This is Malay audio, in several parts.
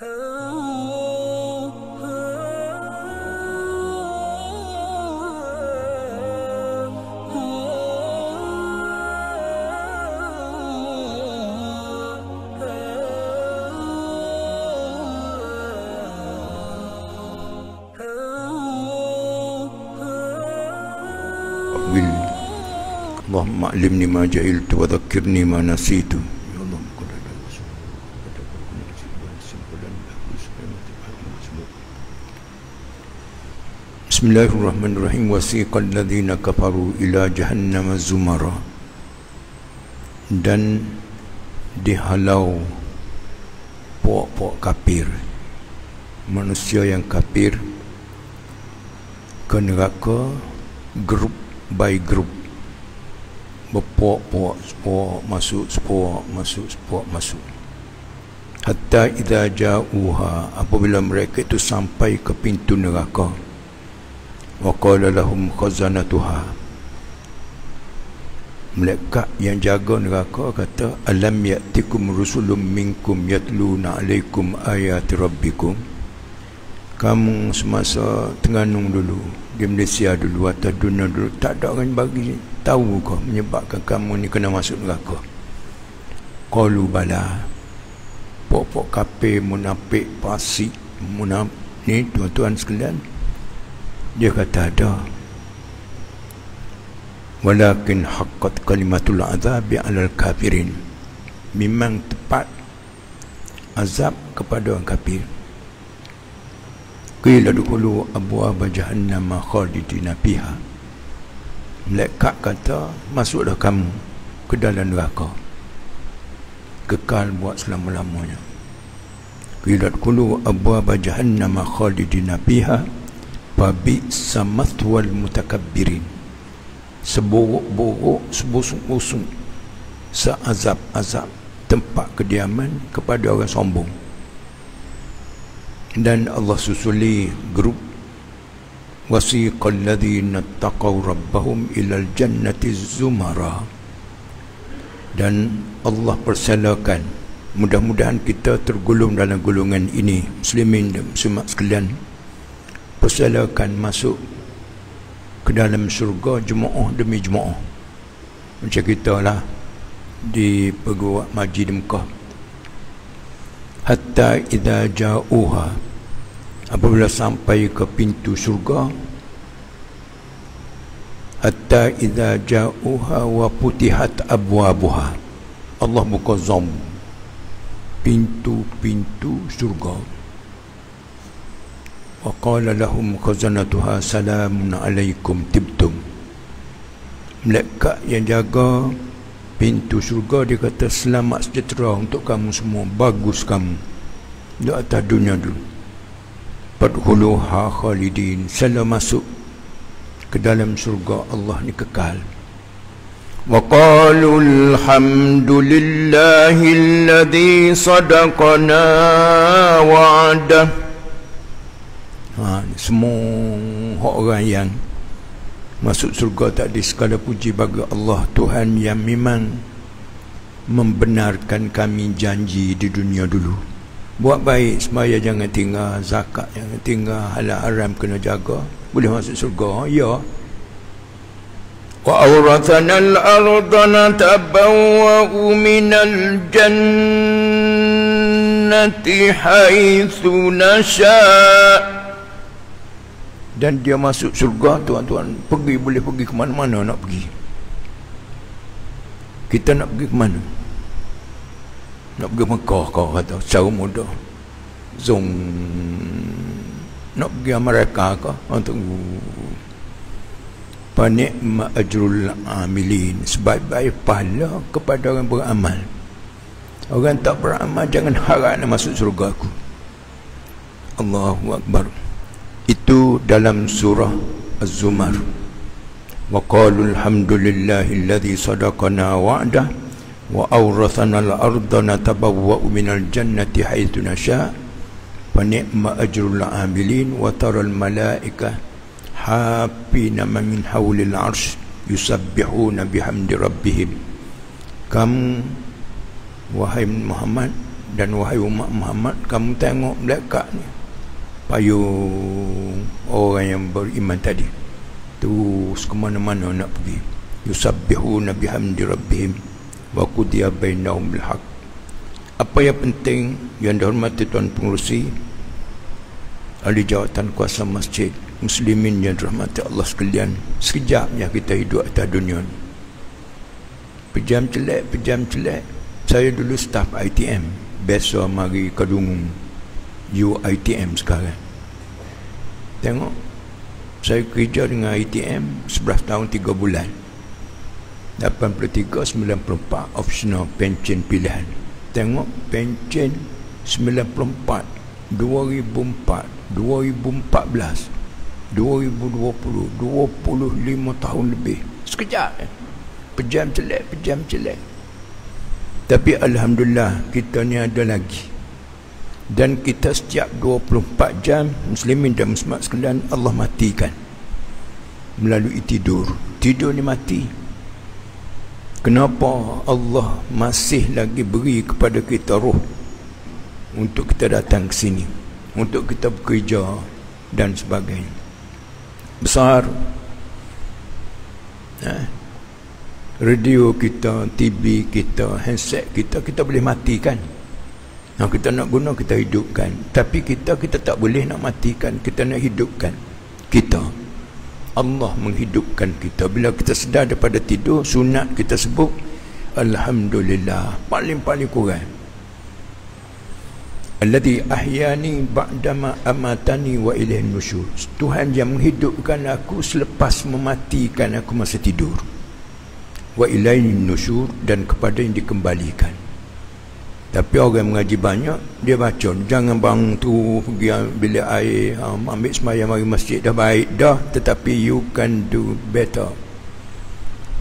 Allahumma alimni ma jahiltu wa dhakkirni ma nasitu. Bismillahirrahmanirrahim. Wasiqal ladzina kafaru ila jahannam zumara. Dan dihalau puak-puak kafir, manusia yang kafir, ke neraka grup by grup, berpuak-puak, sepuak masuk, sepuak masuk, sepuak masuk. Hatta idza ja'uha, apabila mereka itu sampai ke pintu neraka, wa qala lahum khazanatuha, malaikat yang jaga neraka kata, alam ya'tikum rusulun minkum yatluna alaikum ayati rabbikum. Kamu semasa Terengganu dulu, di Malaysia dulu atau dunia dulu, tak ada orang bagi tahu kau menyebabkan kamu ni kena masuk neraka? Qalu bala. Pok-pok kafir, munafik, fasik, ni tuan-tuan sekalian, dia kata ada. Walakin haqqat kalimatul azabi 'alal kafirin. Memang tepat azab kepada orang kafir. Qila dukhulu abwaaba jahannam khalidina fiha. Malaikat kata, masuklah kamu ke dalam neraka, kekal buat selama-lamanya. Qila dukhulu abwaaba jahannam khalidina fiha fa bi'sa mathwal mutakabbirin. Seburuk-buruk, sebusung-busung, seazab-azab tempat kediaman kepada orang sombong. Dan Allah susuli grup, wasiqal ladzina taqaw rabbahum ilal jannati zumara. Dan Allah persilakan, mudah-mudahan kita tergolong dalam golongan ini, muslimin dan muslimat sekalian, persilakan masuk ke dalam syurga jemaah demi jemaah. Macam kita lah di Perguruan Masjid Mekah. Hatta idza ja'uha, apabila sampai ke pintu syurga. Hatta idza ja'uha wa putihat abwabuha, Allah buka zam pintu-pintu syurga. Wa qala lahum khazanatuha salamun alaikum tibtum. Malaikat yang jaga pintu syurga dia kata, selamat sejahtera untuk kamu semua, bagus kamu di atas dunia dulu. Fadkhuluha khalidin, selalu masuk ke dalam syurga Allah ni kekal. Wa qalu alhamdulillahi alladhi sadaqana wa'adah. Semua orang yang masuk surga tak ada segala puji bagi Allah, Tuhan yang memang membenarkan kami janji di dunia dulu. Buat baik, semaya jangan tinggal, zakat jangan tinggal, halal haram kena jaga, boleh masuk surga. Ya. Wa awrathana al-ardha natabawwa'u minal jannati haitsu nasha'. Dan dia masuk surga, tuan-tuan, pergi, boleh pergi ke mana-mana nak pergi. Kita nak pergi ke mana? Nak pergi Mekah kau kata, secara mudah. Zong. Nak pergi Amerika kau? Tunggu. Panikma ajrul amilin, sebaik-baik pahala kepada orang beramal. Orang tak beramal jangan harap nak masuk surga aku. Allahu Akbar. Itu dalam surah Az-Zumar. Wa qalu alhamdulillahi alladhi sadaqana wa'dah wa awrathana al-ardha natabawwa'u minal jannati haitsu nasha' fa ni'ma ajrul amilin wa taral malaika hafina min hawlil arsh yusabbihuna bihamdi rabbihim. Kamu wahai Muhammad dan wahai umat Muhammad, kamu tengok malaikat ni payung orang yang beriman tadi terus ke mana-mana nak pergi. Yusabbihuna bihamdi rabbihim wa qudiya bainahum bil haqq. Apa yang penting yang dihormati Tuan Pengerusi, ahli jawatan kuasa masjid, muslimin yang dirahmati Allah sekalian, sekejapnya kita hidup atas dunia ni. Pejam celek. Saya dulu staf ITM, besok mari Kedungung UITM sekarang. Tengok, saya kerja dengan ITM 11 tahun 3 bulan. 83, 94 optional pencen pilihan. Tengok pencen 94, 2004, 2014, 2020, 25 tahun lebih. Sekejap. Pejam celek. Tapi alhamdulillah kita ni ada lagi. Dan kita setiap 24 jam, muslimin dan muslimat sekalian, Allah matikan melalui tidur. Tidur ni mati. Kenapa Allah masih lagi beri kepada kita roh untuk kita datang ke sini, untuk kita bekerja dan sebagainya. Besar radio kita, TV kita, handset kita, kita boleh matikan. Kita nak guna, kita hidupkan. Tapi kita tak boleh nak matikan, kita nak hidupkan. Allah menghidupkan kita. Bila kita sedar daripada tidur, sunat kita sebut alhamdulillah, paling-paling kurang. Alladhi ahyani ba'dama amatani wa ilaihin nusyur. Tuhan yang menghidupkan aku selepas mematikan aku masa tidur. Wa ilaihin nusyur, dan kepada yang dikembalikan. Tapi orang mengaji banyak, dia baca, jangan bang tu pergi bilik air, ambil sembahyang mari masjid, dah baik dah, tetapi you can do better.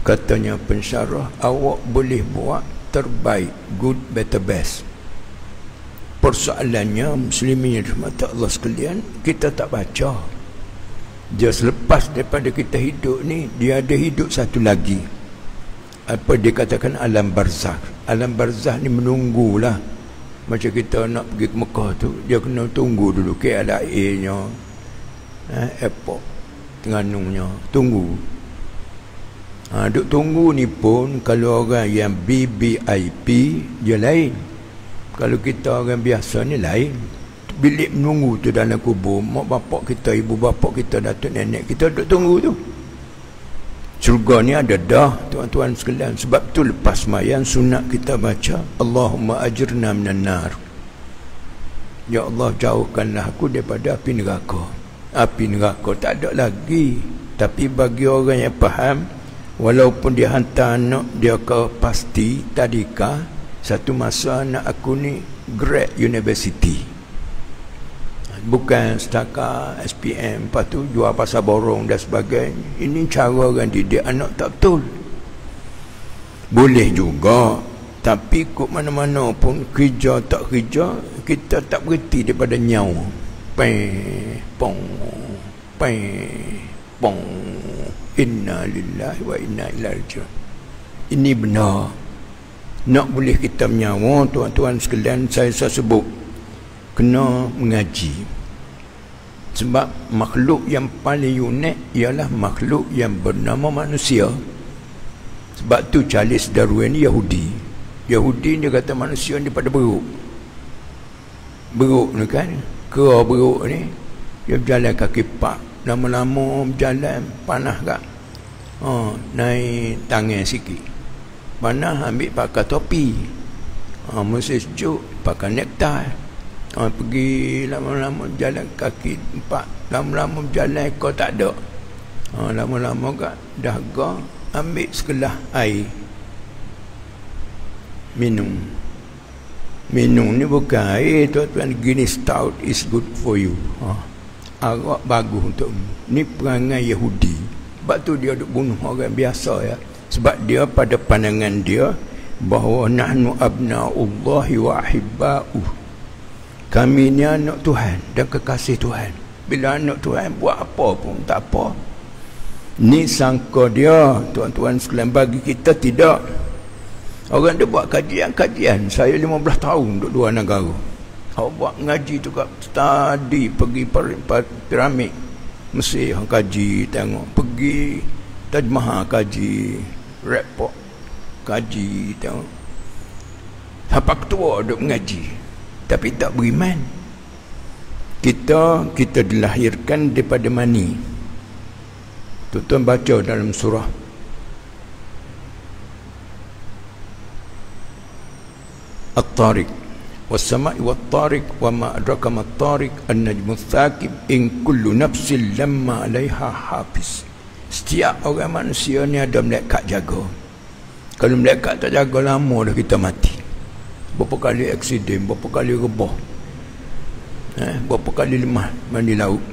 Katanya pensyarah, awak boleh buat terbaik, good, better, best. Persoalannya, muslimin yang dirahmati Allah sekalian, kita tak baca. Dia selepas daripada kita hidup ni, dia ada hidup satu lagi. Apa dia katakan alam barzakh. Alam barzakh ni menunggulah. Macam kita nak pergi ke Mekah tu, dia kena tunggu dulu KLIA-nya, airport Terengganu-nya, tunggu. Duk tunggu ni pun, kalau orang yang BBIP dia lain. Kalau kita orang biasa ni lain. Bilik menunggu tu dalam kubur, mak bapak kita, ibu bapak kita, datuk nenek kita duk tunggu tu. Syurga ni ada dah, tuan-tuan sekalian. Sebab tu lepas sembahyang sunat kita baca Allahumma ajirna minan nar. Ya Allah, jauhkanlah aku daripada api neraka. Api neraka tak ada lagi. Tapi bagi orang yang faham, walaupun dia hantar anak dia ke pasti tadika, satu masa anak aku ni grad university, bukan setakat SPM, lepas tu jual pasar borong dan sebagainya. Ini cara orang didik anak tak betul. Boleh juga, tapi kok mana-mana pun, kerja tak kerja, kita tak berhenti daripada nyawa. Pong, inna lillahi wa inna ilaihi raji'un. Ini benar. Nak boleh kita menyawa, tuan-tuan sekalian, saya sebut kena mengaji. Sebab makhluk yang paling unik ialah makhluk yang bernama manusia. Sebab tu Charles Darwin ni Yahudi dia kata manusia ni pada beruk ni kan, kera beruk ni, dia berjalan kaki pak, lama-lama berjalan panas kan, naik tangan sikit panas, ambil pakai topi, musim sejuk pakai necktie. Pergi lama-lama berjalan kaki empat, lama-lama berjalan ekor tak ada, lama-lama kat dahaga, ambil sekelah air, minum ni bukan air, tuan-tuan, gini stout is good for you, arak bagus untuk ni. Perangai Yahudi. Sebab tu dia duk bunuh orang biasa ya. Sebab dia pada pandangan dia bahawa nahnu abna'ullahi wa ahibba'uh, kami ni anak Tuhan dan kekasih Tuhan. Bila anak Tuhan buat apa pun tak apa. Ni sangka dia, tuan-tuan sekalian. Bagi kita tidak. Orang dia buat kajian-kajian. Saya 15 tahun duduk luar negara. Awak buat ngaji tu kat tadi, pergi piramid Mesir kaji, tengok, pergi Taj Mahal kaji, report kaji, tengok. Sampai ketua duduk mengaji, tapi tak beriman. Kita dilahirkan daripada mani. Tuan-tuan baca dalam surah At-Tariq, was-sama'i wat-tariq wa ma adraka mat-tariq an-najmu ats-tsaqib in kullu nafsin lamma 'alaiha hafiz. Setiap orang manusia ni ada malaikat jaga. Kalau malaikat tak jaga, lama dah kita mati. Berapa kali aksiden, berapa kali rebah, berapa kali lemah mandi laut.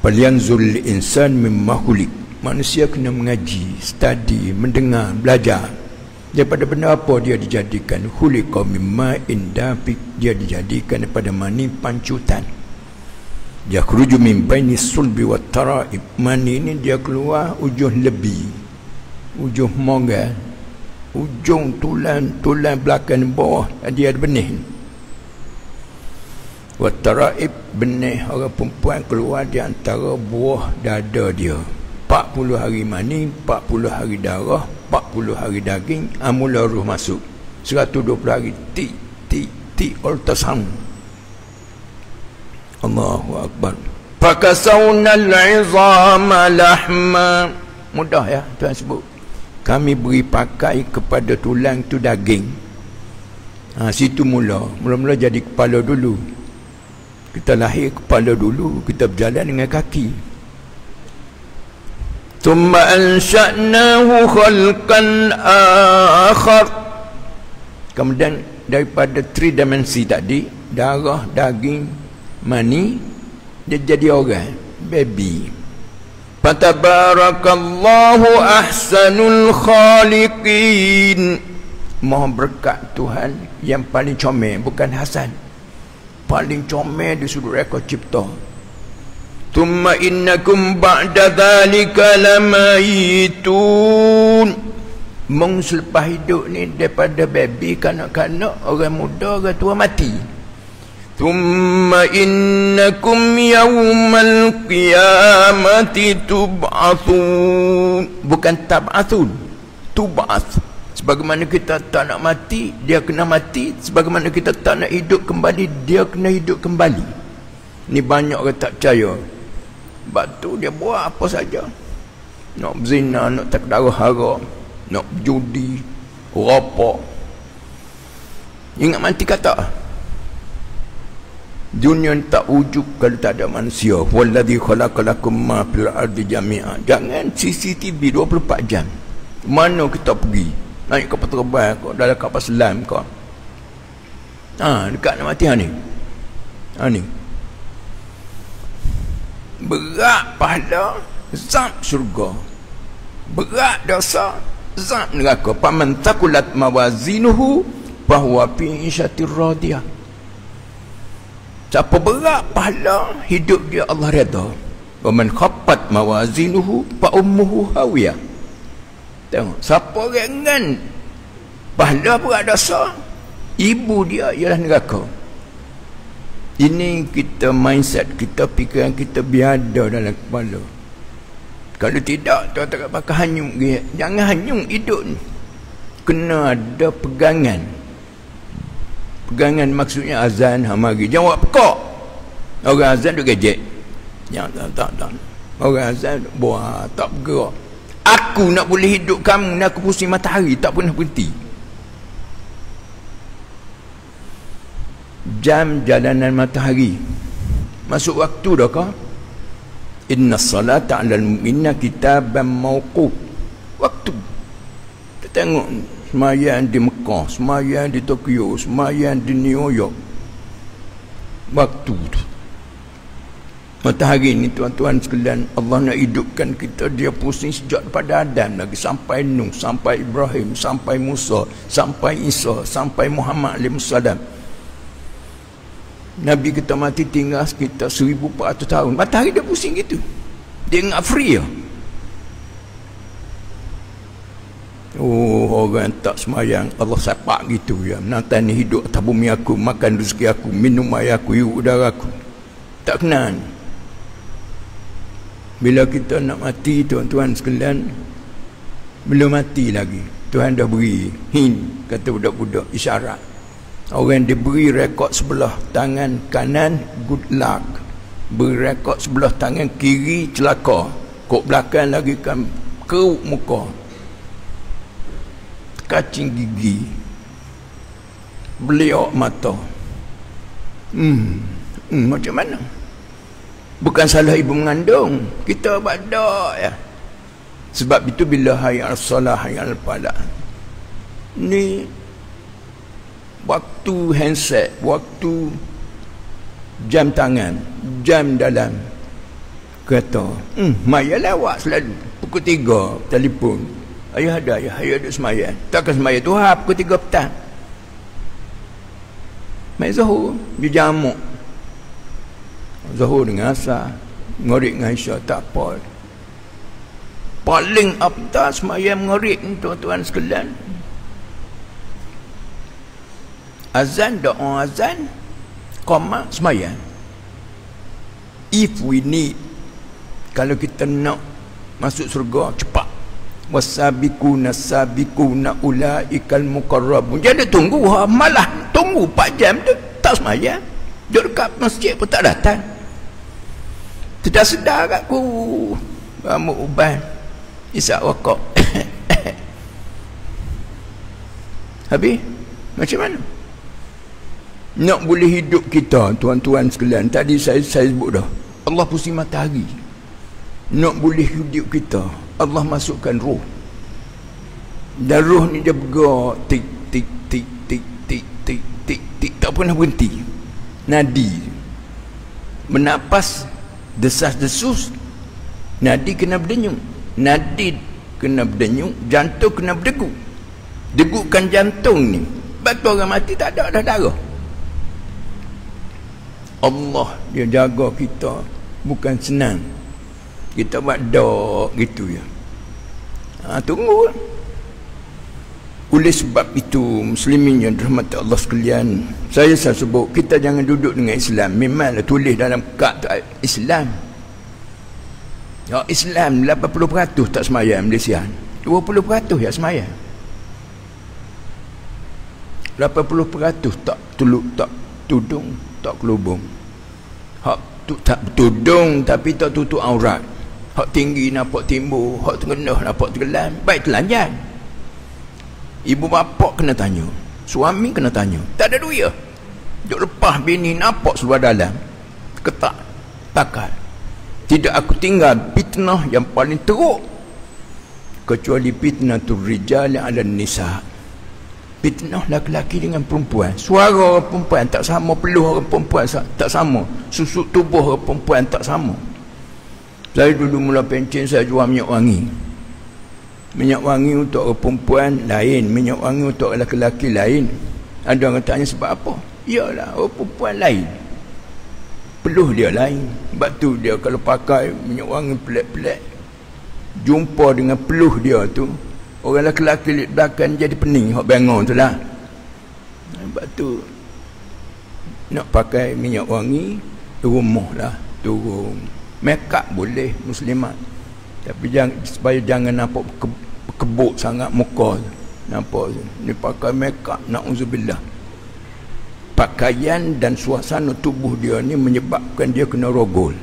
Falyanzul insan mimma khuliq. Manusia kena mengaji, study, mendengar, belajar. Daripada benda apa dia dijadikan? Khuliqa mimma indafik. Dia dijadikan daripada mani pancutan. Yakhruju min baini sulbi wat tara'ib. Mani ini dia keluar ujung lebi, ujung mogal, ujung tulang belakang bawah, dia ada benih. Wat tara'ib, benih orang perempuan keluar di antara buah dada dia. 40 hari mani, 40 hari darah, 40 hari daging, mula ruh masuk. 120 hari ti ultrasound. Allahu Akbar. Fakasawnal 'izama lahma. Mudah ya Tuhan sebut. Kami beri pakai kepada tulang tu daging. Situ mula jadi kepala dulu. Kita lahir kepala dulu, kita berjalan dengan kaki. Thumma ansha'nahu khalqan akhar. Kemudian daripada 3 dimensi tadi, darah, daging, mani, dia jadi orang, baby. Fatabarakallahu ahsanul khaliqin. Mohon berkat Tuhan yang paling comel, bukan Hasan, paling comel di sudut rekod cipta. Thumma innakum ba'da dhalika lamayitun. Selepas hidup ni, daripada baby, kanak-kanak, orang muda, orang tua mati. Thumma innakum yawmal qiyamati tub'athun. Bukan tab'athun, tub'ath. Sebagaimana kita tak nak mati, dia kena mati. Sebagaimana kita tak nak hidup kembali, dia kena hidup kembali. Ni banyak orang tak percaya. Sebab tu dia buat apa saja. Nak berzina, nak tak darah haram, nak judi, rapok. Ingat mati kata. Dunia tak wujud kalau tak ada manusia. Wallazi khalaqalakum ma fil ardi jami'a. Jangan CCTV 24 jam. Mana kita pergi? Naik kapal terbang kau, dalam kapal selam kau. Dekat nak mati ni. Ni. Berat pahala, zam syurga. Berat dosa, zam neraka. Paman takulat mawazinuhu bahwa fi isyatir radiyah. Siapa berat pahala, hidup dia Allah redha. Wa man khaffat mawazinuhu fa ummuhu hawiyah. Tengok, siapa ringan pahala berat dosa, ibu dia ialah neraka. Ini kita mindset, kita fikiran kita biada dalam kepala. Kalau tidak, tuan-tuan pakai hanyung dia. Jangan hanyung hidup ni. Kena ada pegangan. Pegangan maksudnya azan mari. Jawab pekak. Orang azan duk gejek. Jangan tak. Orang azan buat tak bergerak. Aku nak boleh hidup kamu, nak aku pusing matahari tak pernah berhenti. Jam jalanan matahari masuk waktu dah kah? Inna salata 'alal mu'minina kitaban mawqut. Waktu. Kita tengok semayang di Mekah, semayang di Tokyo, semayang di New York. Waktu tu. Matahari ni tuan-tuan sekalian, Allah nak hidupkan kita, dia pusing sejak daripada Adam lagi sampai Nuh, sampai Ibrahim, sampai Musa, sampai Isa, sampai Muhammad alaihissalam. Nabi kita mati tinggal sekitar 1400 tahun. Matahari dia pusing gitu. Dia ingat free ya. Oh, orang tak semayang, Allah sapak gitu ya. Nanti ni hidup atas bumi aku, makan rezeki aku, minum air aku, hirup udara aku. Tak kenal. Bila kita nak mati, tuan-tuan sekalian, belum mati lagi, Tuhan dah beri hin, kata budak-budak, isyarat. Orang diberi rekod sebelah tangan kanan, good luck. Beri rekod sebelah tangan kiri, celaka. Kok belakang lagi kan keruk muka, kacing gigi, beliok mata. Macam mana? Bukan salah ibu mengandung, kita badak ya. Sebab itu bila hayal salah, hayal falah, ni waktu handset, waktu jam tangan, jam dalam, kata maya lawak selalu pukul 3 telefon, ayah ada semayang, takkan semayang tu pukul 3 petang. Mai Zuhur dia jamuk, Zuhur dengan Asar, Maghrib dengan Isyak, tak apa. Paling apta semayang Maghrib ni tuan-tuan sekalian. Azan, doa azan, qamat semayang. If we need, kalau kita nak masuk surga cepat, wasabiquna sabiquna ulaikal muqarrabun. Jadi tunggu, malah tunggu 4 jam tu tak semayang. Duduk dekat masjid pun tak datang. Tidak sedar kat aku rambut uban, isap rokok. Habis macam mana nak boleh hidup kita, tuan-tuan sekalian? Tadi saya sebut dah, Allah pusing matahari. Nak boleh hidup kita, Allah masukkan roh. Dan roh ni dia bergerak tik tik tik tik tik tik tik tik, tak pernah berhenti. Nadi menapas, desas-desus, nadi kena berdenyut, nadi kena berdenyut, jantung kena berdegup. Degupkan jantung ni, batu orang mati tak ada dah darah. Allah dia jaga kita, bukan senang. Kita buat dok gitu ya. Tunggu. Oleh sebab itu, muslimin yang dirahmati Allah sekalian, saya sebut kita jangan duduk dengan Islam. Memanglah tulis dalam kad Islam. Ya, Islam 80% tak semayang Malaysia, 20% ya semayang. 80% tak tak tudung, tak kelubung. Hak tak tudung tapi tak tutup aurat. Hak tinggi nampak timbul, hak tengah nampak tenggelam. Baik telanjang. Ibu bapa kena tanya, suami kena tanya. Tak ada duit. Duk lepas bini nampak seluar dalam, ketak takal. Tidak aku tinggal fitnah yang paling teruk kecuali fitnah rijal ala nisa. Fitnah laki-laki dengan perempuan. Suara orang perempuan tak sama, peluh orang perempuan tak sama, susuk tubuh orang perempuan tak sama. Saya dulu mula pencen, saya jual minyak wangi. Minyak wangi untuk orang perempuan lain, minyak wangi untuk orang lelaki lain. Ada orang tanya sebab apa? Iyalah, orang perempuan lain, peluh dia lain. Sebab tu dia kalau pakai minyak wangi pelik-pelik, jumpa dengan peluh dia tu, orang lelaki belakang jadi pening, hok bangun tu lah. Sebab tu nak pakai minyak wangi rumah lah, turun. Make up boleh muslimat, tapi supaya jangan nampak kebuk sangat muka. Nampak ni pakai make up, na'udzubillah. Pakaian dan suasana tubuh dia ni menyebabkan dia kena rogol.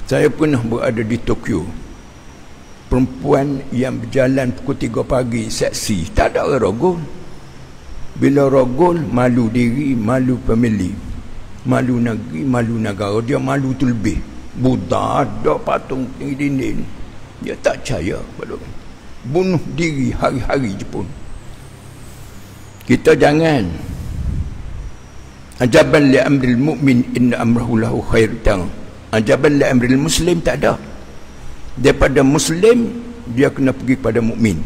Saya pernah berada di Tokyo. Perempuan yang berjalan pukul 3 pagi seksi, tak ada orang rogol. Bila rogol, malu diri, malu family, malu negeri, malu negara. Dia malu tu lebih. Buddha ada patung tinggi dinding, dia tak percaya pada bunuh diri hari-hari je pun. Kita jangan. Ajaban li amril mu'min inna amrahu lahu khair. Ajaban li amril muslim tak ada. Daripada muslim dia kena pergi pada mukmin.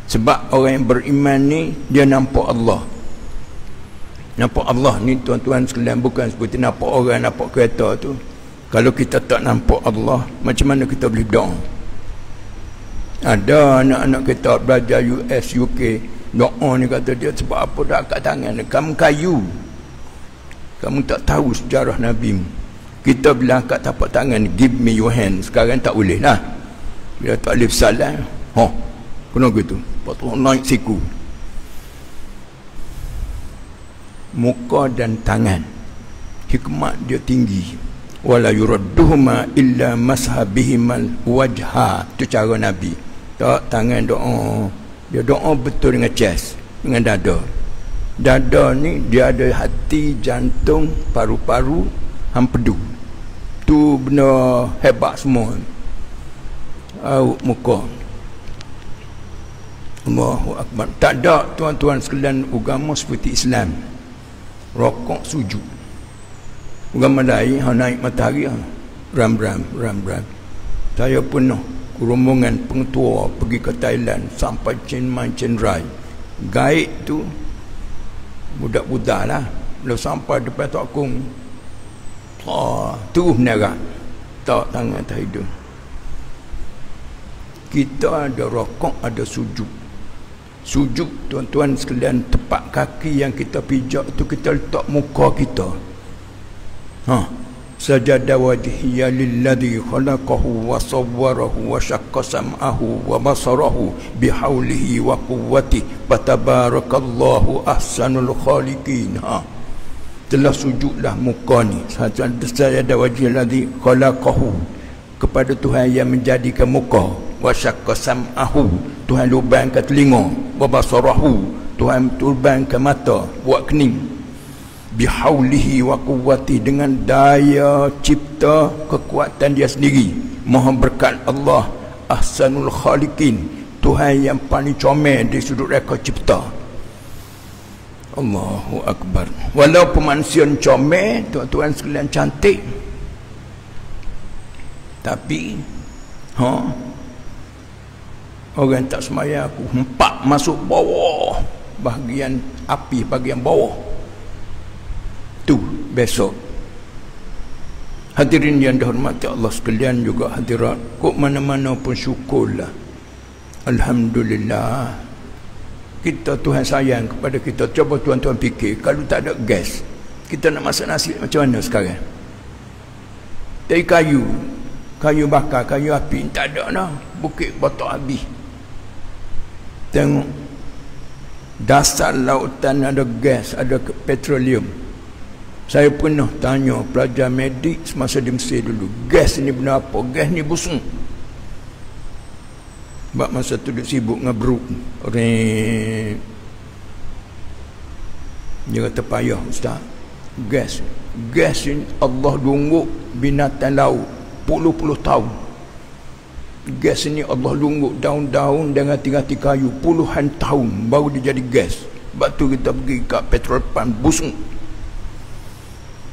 Sebab orang yang beriman ni dia nampak Allah. Nampak Allah ni tuan-tuan sekalian, bukan seperti nampak orang, nampak kereta tu. Kalau kita tak nampak Allah, macam mana kita boleh doa? Ada anak-anak kita belajar US, UK, doa ni kata dia sebab apa dah kat tangan ni? Kamu kayu, kamu tak tahu sejarah Nabi. Kita bilang kat tapak tangan, give me your hand. Sekarang tak boleh lah. Bila tak boleh salam, kena gitu, patut naik siku. Muka dan tangan, hikmat dia tinggi. Wala yuradduhuma illa mashabihimal wajha. Itu cara Nabi. Tak, tangan doa, dia doa betul dengan chest, dengan dada. Dada ni dia ada hati, jantung, paru-paru, hampedu. Tu benda hebat semua. Muka. Allahu Akbar. Tak ada tuan-tuan sekalian agama seperti Islam. Rokok sujud. Agama lain naik matahari, ram. Saya penuh rombongan pengetua pergi ke Thailand sampai Chiang Mai, Chiang Rai. Gaib tu budak-budak lah. Bila sampai depan Tok Kong, terus menerak, tak tangan tak hidung. Kita ada rokok, ada sujud. Sujud tuan-tuan sekalian, tepat kaki yang kita pijak itu kita letak muka kita. Sajada wajhiya lilladhi khalaqahu wa sawwarahu wa syaqqa sam'ahu wa basarahu bihaulihi wa quwwatihi fatabarakallahu ahsanul khaliqin. Telah sujudlah muka ni. Sajada wajhiya lilladhi khalaqahu, kepada Tuhan yang menjadikan muka. Wa syaqqa sam'ahu, Tuhan lubangkan telinga. Wa basarahu, Tuhan lubangkan mata, buat kening. Bihaulihi wa quwwati, dengan daya cipta kekuatan dia sendiri. Maha berkat Allah, ahsanul khaliqin, Tuhan yang paling comel di sudut reka cipta. Allahu Akbar. Walaupun manusia comel, tuan-tuan sekalian, cantik, tapi orang tak semaya aku empat masuk bawah, bahagian api bahagian bawah tu besok. Hadirin yang dihormati Allah sekalian, juga hadirat kok mana-mana pun syukurlah, alhamdulillah, kita Tuhan sayang kepada kita. Cuba tuan-tuan fikir, kalau tak ada gas, kita nak masak nasi macam mana sekarang? Dari kayu bakar, kayu api, tak ada dah, bukit batok habis. Tengok dasar lautan ada gas, ada petroleum. Saya pernah tanya pelajar medik semasa di Mesir dulu, gas ni benda apa? Gas ni busung. Sebab masa tu dia sibuk ngabruk. Dia kata payah ustaz, gas ni Allah lungguk binatang laut puluh-puluh tahun. Gas ni Allah lungguk daun-daun dan hati-hati kayu puluhan tahun baru dia jadi gas. Sebab tu kita pergi kat petrol pump busung.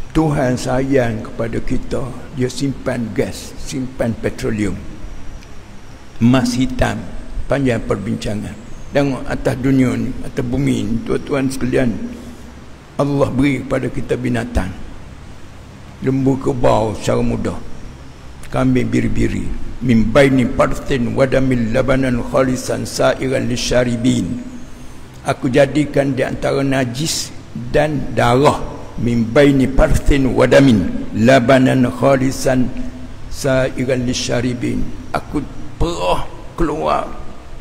Tuhan sayang kepada kita, dia simpan gas, simpan petroleum, emas hitam. Panjang perbincangan. Tengok atas dunia ni, atas bumi ni, tuan-tuan sekalian, Allah beri kepada kita binatang. Lembu kerbau secara mudah, kambing biri-biri, min baini parthin wadamil labanan khalisan sa'iran lisyaribin. Aku jadikan di antara najis dan darah, min baini parthin wadamin labanan khalisan sa'iran lisyaribin. Aku perah keluar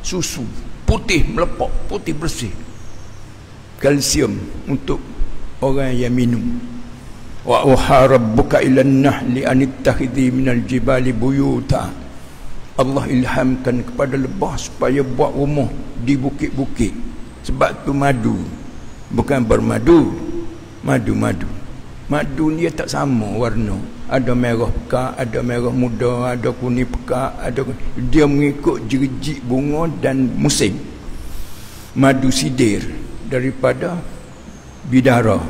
susu putih melepok, putih bersih, kalsium untuk orang yang minum. Wa auha rabbuka ilan nahli anittakhidhi minal jibali buyuta. Allah ilhamkan kepada lebah supaya buat rumah di bukit-bukit. Sebab tu madu bukan bermadu, madu dia tak sama warna. Ada merah pekat, ada merah muda, ada kuning pekat, dia mengikut jerjik bunga dan musim. Madu sidir daripada bidara,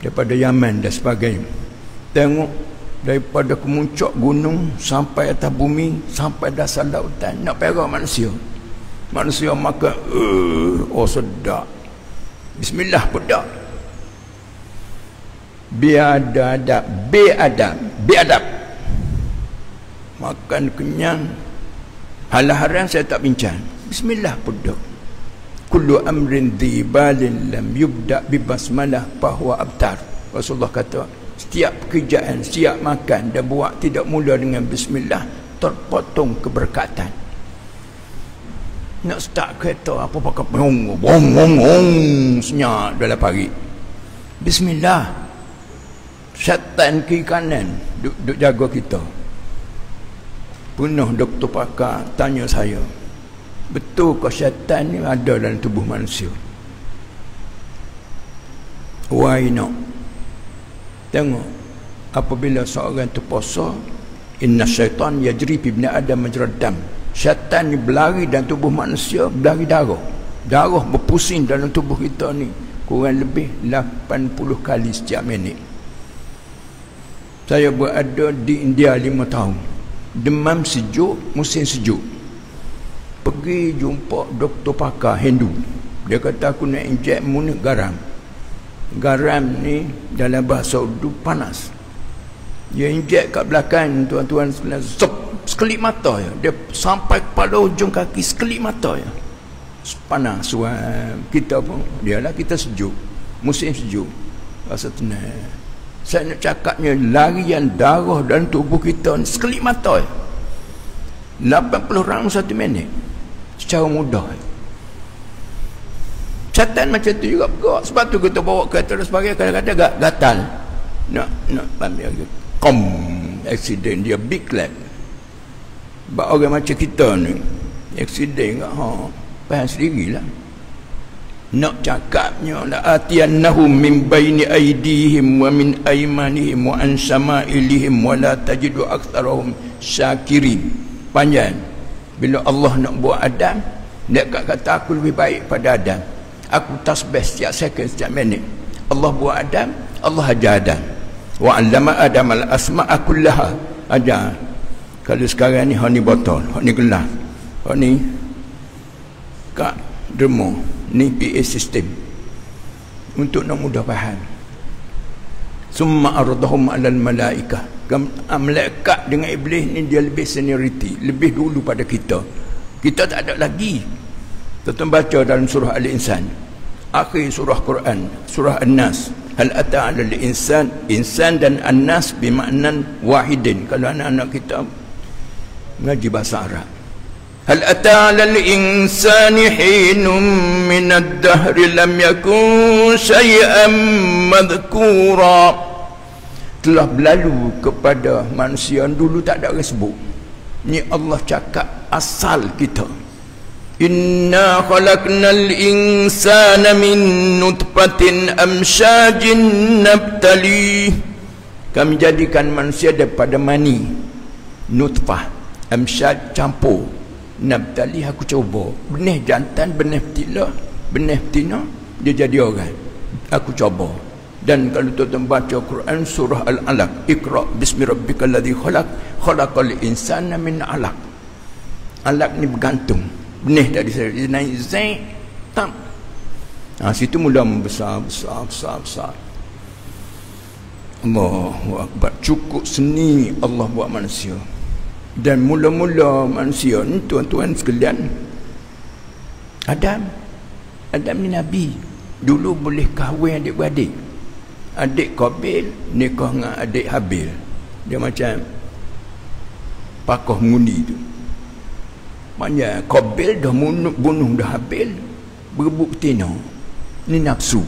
daripada Yaman dan sebagainya. Tengok, daripada kemuncak gunung sampai atas bumi, sampai dasar lautan, nak perah manusia makan, sedap, bismillah pedak. Biadab makan kenyang, Hal-haram saya tak bincang. Bismillah pun dah. Kullu amrin dhibalin lam yubda' bibasmalah fahuwa abtar. Rasulullah kata, setiap pekerjaan, setiap makan dan buat tidak mula dengan bismillah, terpotong keberkatan. Nak start kereta apa pakai bong senyap dalam pagi. Bismillah. Syaitan kiri kanan duk jaga kita. Penuh doktor pakar tanya saya, betul ke syaitan ni ada dalam tubuh manusia? Why not? Tengok, apabila seorang tu puasa, inna syaitan yajri fi ibni adam majrad dam. Syaitan ni berlari dalam tubuh manusia, berlari darah. Darah berpusing dalam tubuh kita ni kurang lebih 80 kali setiap minit. Saya berada di India 5 tahun. Demam sejuk, musim sejuk. Pergi jumpa doktor pakar Hindu. Dia kata aku nak injek mu garam. Garam ni dalam bahasa Urdu panas. Dia injek kat belakang tuan-tuan sekalian, sekelip mata ya. Dia sampai kepala hujung kaki, sekelip mata ya. Panas kita pun, dialah kita sejuk. Musim sejuk. Rasa tenang. Saya nak cakapnya larian darah dalam tubuh kita ni sekelip mata ya. 80 round 1 minit. Secara mudah. Syaitan macam tu juga bergerak. Sebab tu kita bawa kereta dan sebagainya, kadang-kadang gatal. Nak ambil lagi. Accident dia big lap. Sebab orang macam kita ni accident kat faham sendirilah. Nak cakapnya la atiyannahum min baini aydihim wa min aymanihim wa an shama'ilihim wa la tajidu aktsarahum syakirin. Panjang. Bila Allah nak buat Adam, dia kata aku lebih baik pada Adam. Aku tasbih setiap second, setiap minit. Allah buat Adam, Allah ajar Adam. Wa 'allama Adam al-asma'a kullaha. Ajar. Kalau sekarang ni hak ni botol, hak ni gelas, hak ni kak derma, ni PA system untuk nak mudah faham. Summa aradahum 'alal malaikah. Malaikat dengan iblis ni dia lebih seniority, lebih dulu pada kita. Kita tak ada lagi. Kita baca dalam surah Al-Insan, akhir surah Quran, surah An-Nas, hal ata 'alal insan dan An-Nas bermakna wahidin. Kalau anak-anak kita mengaji bahasa Arab, hal ata 'alal insani hinum min ad-dahri lam yakun syai'an madhkura. Telah berlalu kepada manusia dulu tak ada orang sebut. Ni Allah cakap asal kita. Inna khalaqnal insana min nutfatin amsyajin nabtali. Kami jadikan manusia daripada mani, nutfah, amsyaj campur, nabtali aku cuba. Benih jantan, benih betina, dia jadi orang. Aku coba. Dan kalau tuan-tuan baca Quran surah Al-Alaq, Iqra bismi rabbikal ladzi khalaq, khalaqal insana min 'alaq. Alaq ni bergantung. Benih tak diseri, naik zain tam. Situ mula membesar. Allahu Akbar. Cukup seni Allah buat manusia. Dan mula-mula manusia ni tuan-tuan sekalian, Adam ni Nabi. Dulu boleh kahwin adik-beradik. Adik Qabil nikah dengan adik Habil. Dia macam pakoh mengundi tu. Maknanya Qabil dah bunuh dah Habil, berebut betina. Ni nafsu.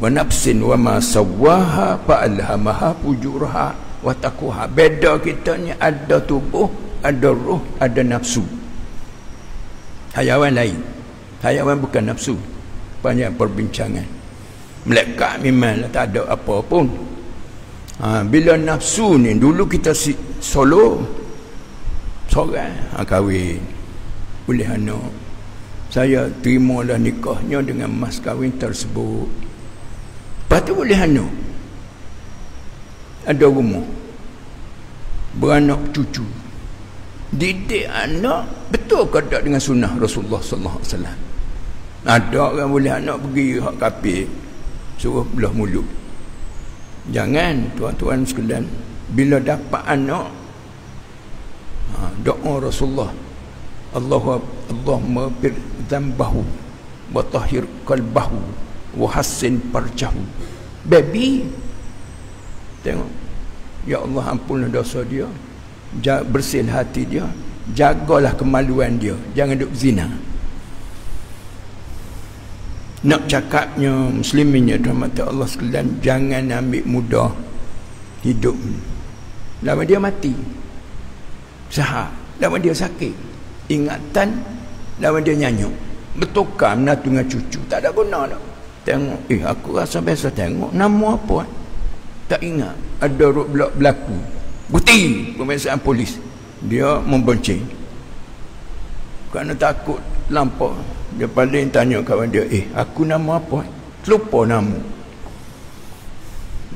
Wa nafsin wa ma sawwaha fa alhamaha fujuraha wa taqwaha. Beda kita ni ada tubuh, ada roh, ada nafsu. Hayawan lain. Hayawan bukan nafsu. Banyak perbincangan. Malaikat memanglah tak ada apa pun. Bila nafsu ni, dulu kita solo seorang kahwin, boleh anak. Saya terimalah nikahnya dengan mas kahwin tersebut. Lepas tu boleh anak, ada rumah, beranak cucu, didik anak. Betul ke tak dengan sunnah Rasulullah sallallahu alaihi wasallam? Ada orang boleh anak pergi hak kafir, suruh belah mulut. Jangan tuan-tuan sekalian, bila dapat anak, doa Rasulullah Allahumma bir dzambahu wa tahhir qalbahu wa hassin farjahu. Baby, tengok, ya Allah ampunlah dosa dia, bersihin hati dia, jagalah kemaluan dia, jangan duk zina. Nak cakapnya musliminnya rahmat Allah sekalian, jangan ambil mudah hidup. Lama dia mati, sahak, lama dia sakit, ingatan, lama dia nyanyuk, bertukar menatu dengan cucu, tak ada guna dah. Tengok, aku rasa biasa tengok, nama apa? Tak ingat. Ada berlaku bukti pemeriksaan polis, dia membonceng kerana takut lampau. Dia paling tanya kawan dia, aku nama apa? Terlupa nama.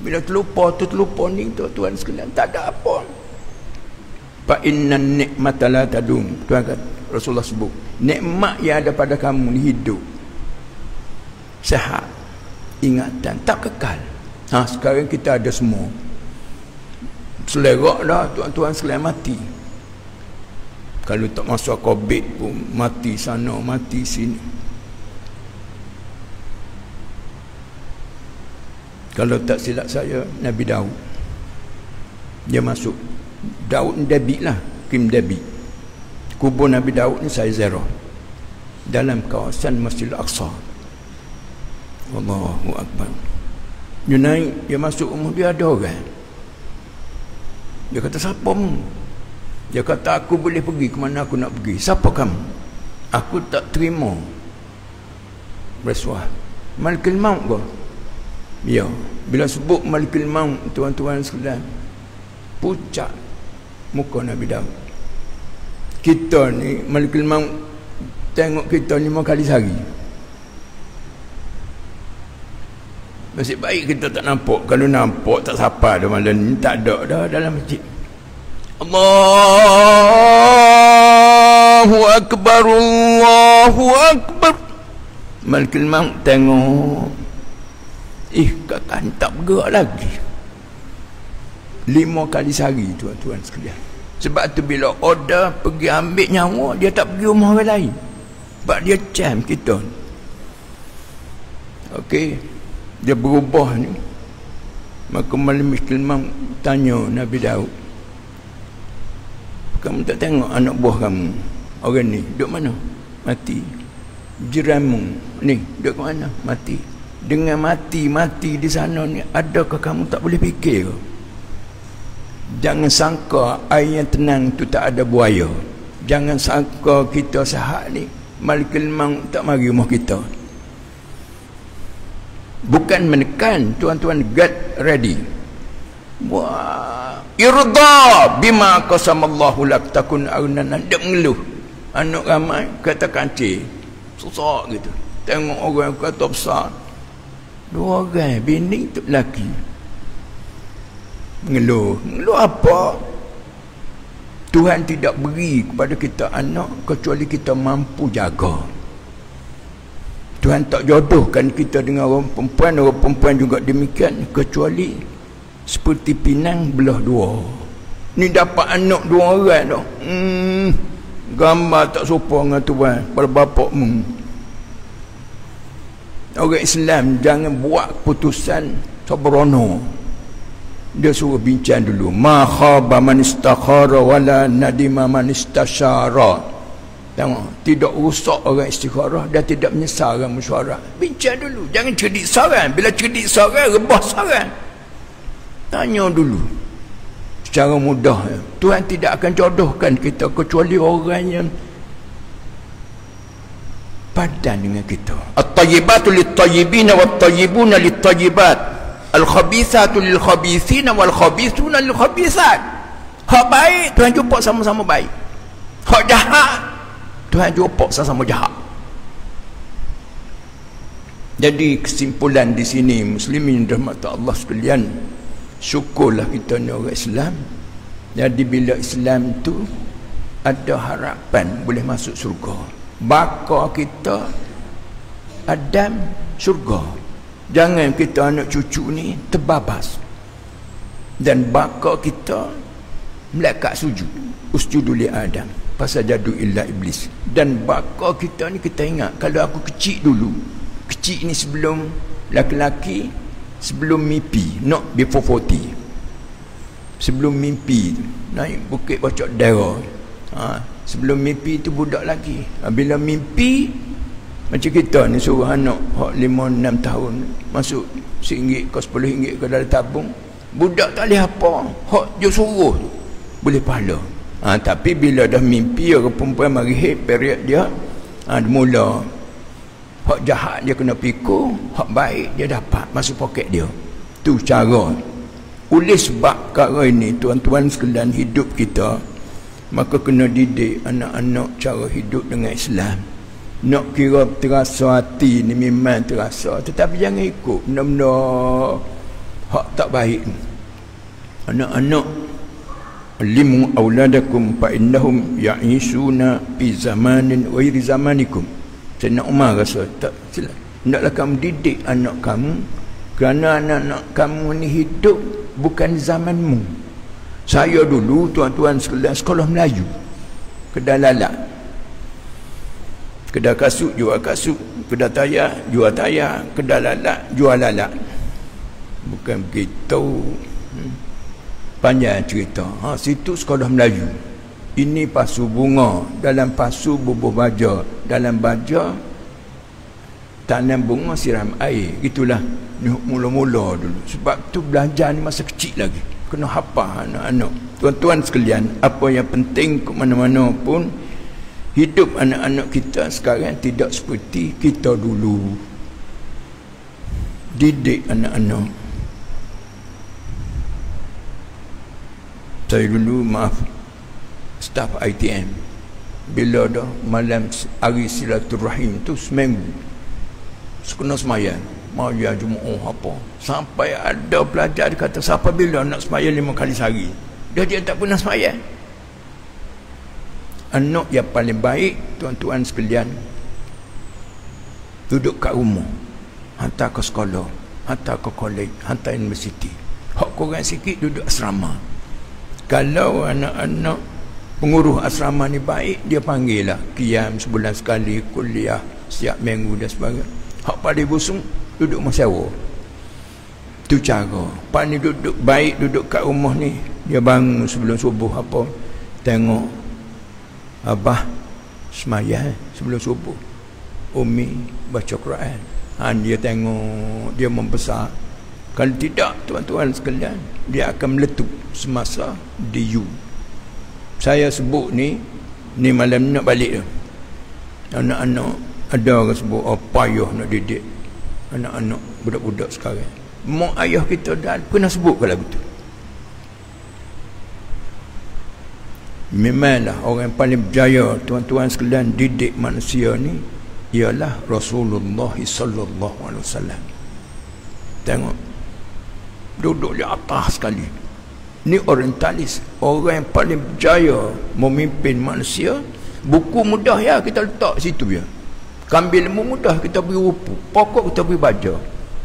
Bila terlupa ni tuan sekalian, tak ada apa. Fa inna ni'mata la tadum. Tuan kata, Rasulullah sebut, nikmat yang ada pada kamu ni hidup, sehat, ingatan, tak kekal. Sekarang kita ada semua. Selerak dah tuan-tuan sekalian, mati. Kalau tak masuk COVID pun mati sana, mati sini. Kalau tak silap saya, Nabi Daud, dia masuk. Daud ni Dabi lah, Kim Dabi. Kubur Nabi Daud ni saya ziarah dalam kawasan Masjidil Aqsa. Allahu Akbar. Dia naik, dia masuk rumah, dia ada orang. Dia kata, siapa mu? Dia kata, aku boleh pergi ke mana aku nak pergi. Siapa kamu? Aku tak terima bersuah. Malikul Maut ke? Ya. Bila sebut Malikul Maut, tuan-tuan sekalian, pucat muka Nabi Daud. Kita ni Malikul Maut tengok kita 5 kali sehari. Nasib baik kita tak nampak. Kalau nampak tak sapa dah malam ni, tak ada dah dalam masjid. Allahu Akbar, Allahu Akbar. Malikul Maut tengok, kakak tak bergerak lagi. 5 kali sehari, tuan-tuan sekalian. Sebab tu bila order pergi ambil nyawa, dia tak pergi rumah orang lain. Sebab dia jam kita. Okey, dia berubah ni. Maka Malikul Maut tanya Nabi Daud, kamu tak tengok anak buah kamu, orang ni duduk mana? Mati. Jiranmu ni duduk mana? Mati. Dengan mati di sana ni, adakah kamu tak boleh fikir? Jangan sangka air yang tenang tu tak ada buaya. Jangan sangka kita sihat ni Malikul Maut tak mari rumah kita. Bukan menekan, tuan-tuan, get ready. Wah, irda bima qasamallahu lak takun agnanan. Dia mengeluh. Anak ramai kata kancil, susah gitu. Tengok orang kata besar, 2 orang, bini tu lelaki. Mengeluh apa? Tuhan tidak beri kepada kita anak kecuali kita mampu jaga. Tuhan tak jodohkan kita dengan orang perempuan juga demikian, kecuali seperti pinang belah 2. Ni dapat anak 2 orang dah. Gambar tak sopan dengan Tuhan pada bapakmu. Orang Islam jangan buat keputusan sabrono. Dia suruh bincang dulu. Ma khaba man istakhara wala nadima man istasyara. Tengok, tidak rusak orang istikharah dan tidak menyesal orang mesyuarah. Bincang dulu, jangan cerdik saran. Bila cerdik saran, rebah saran. Tanya dulu secara mudah. Tuhan tidak akan jodohkan kita kecuali orang yang padan dengan kita. At-tayyibatu lit-tayyibina wat-tayyibuna lit-tayyibat. Al-khabithatu lil-khabithina wal-khabithuna lil-khabithat. Hak baik Tuhan jumpa sama-sama baik. Hak jahat Tuhan jumpa sama-sama jahat. Jadi kesimpulan di sini, muslimin rahmat Allah sekalian, syukurlah kita ni orang Islam. Jadi bila Islam tu ada harapan boleh masuk surga. Baka kita Adam surga. Jangan kita anak cucu ni terbabas. Dan baka kita melekat sujud. Usjudu li Adam. pasal jadu illa iblis. Dan bakal kita ni kita ingat, kalau aku kecil dulu, kecil ni sebelum laki-laki, sebelum mimpi, not before 40, sebelum mimpi tu, naik bukit Bocok Dera, sebelum mimpi tu budak lagi. Bila mimpi, macam kita ni suruh anak hak 5-6 tahun masuk RM1 ke RM10 ke dalam tabung, budak tak boleh apa, hak dia suruh tu boleh pahala. Tapi bila dah mimpi, orang perempuan mari period dia, mula hak jahat dia kena pikul, hak baik dia dapat masuk poket dia. Tu cara. Oleh sebab perkara ini, tuan-tuan sekalian, hidup kita maka kena didik anak-anak cara hidup dengan Islam. Nak kira terasa hati ni memang terasa, tetapi jangan ikut benda-benda hak tak baik. Anak-anak, limu auladakum fa innahum ya'ishuna fi zamanin ghairi zamanikum. Sayyidina Umar rasa tak silap, hendaklah kamu didik anak kamu, kerana anak-anak kamu ni hidup bukan zamanmu. Saya dulu, tuan-tuan sekalian, sekolah Melayu, kedai lalak, kedai kasut jual kasut, kedai tayar jual tayar, kedai lalak jual lalak. Bukan begitu. Panjang cerita. Situ sekolah Melayu. Ini pasu bunga, dalam pasu bubuh baja, dalam baja tanam bunga, siram air. Itulah mula-mula dulu. Sebab tu belajar ni masa kecil lagi, kena hafal anak-anak. Tuan-tuan sekalian, apa yang penting ke mana-mana pun, hidup anak-anak kita sekarang tidak seperti kita dulu. Didik anak-anak. Saya dulu, maaf, staf ITM, bila dah malam hari silaturahim tu seminggu, kena semayang, maya Jumaat apa, sampai ada pelajar dia kata, siapa bila nak semayang 5 kali sehari, dia tak pernah semayang. Anak yang paling baik, tuan-tuan sekalian, duduk kat rumah, hantar ke sekolah, hantar ke kolej, hantar universiti. Hak korang sikit duduk asrama. Kalau anak-anak pengurus asrama ni baik, dia panggil lah qiyam sebulan sekali, kuliah setiap minggu dan sebagainya. Hak paling busung duduk masyarakat. Tu cara. Pak ni duduk baik, duduk kat rumah ni, dia bangun sebelum subuh apa, tengok abah semayang sebelum subuh, umi baca Quran. Dia tengok, dia membesar. Kalau tidak, tuan-tuan sekalian, dia akan meletup semasa DU. Saya sebut ni malam nak balik dah. Anak-anak, ada orang sebut, payah nak didik anak-anak budak-budak sekarang. Mak ayah kita dah pernah sebut kalau betul. Memanglah orang yang paling berjaya, tuan-tuan sekalian, didik manusia ni ialah Rasulullah sallallahu alaihi wasallam. Tengok, duduk di atas sekali. Ni orientalis, orang yang paling berjaya memimpin manusia. Buku mudah ya kita letak situ ya. Kambil lembu mudah kita beri rupu, pokok kita beri baja.